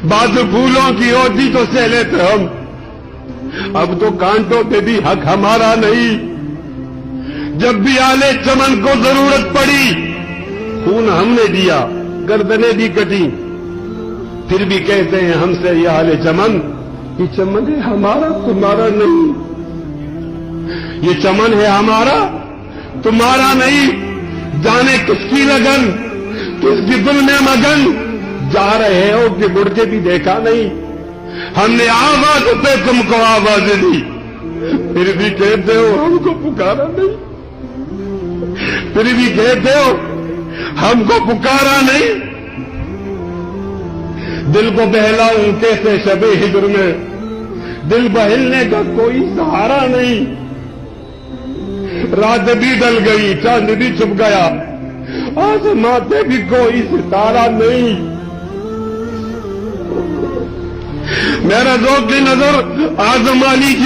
بعض پھولوں کی ہوتی تو سہ لیتے ہم، اب تو کانٹوں پہ بھی حق ہمارا نہیں۔ جب بھی آلے چمن کو ضرورت پڑی خون ہم نے دیا، گردنیں بھی کٹی، پھر بھی کہتے ہیں ہم سے یہ آلے چمن، یہ چمن ہے ہمارا تمہارا نہیں، یہ چمن ہے ہمارا تمہارا نہیں۔ جانے کس کی لگن، کس کی دل میں مگن، جا رہے ہو کہ مڑ کے بھی دیکھا نہیں۔ ہم نے آواز پہ تم کو آواز دی، پھر بھی کہتے ہو ہم کو پکارا نہیں، پھر بھی کہتے ہو ہم کو پکارا نہیں۔ دل کو بہلاؤں کیسے شب ہجر میں، دل بہلنے کا کوئی سہارا نہیں۔ رات بھی ڈل گئی، چاند بھی چھپ گیا، آسماں پہ بھی کوئی ستارہ نہیں۔ میرا ذوق کی نظر آزمانی کی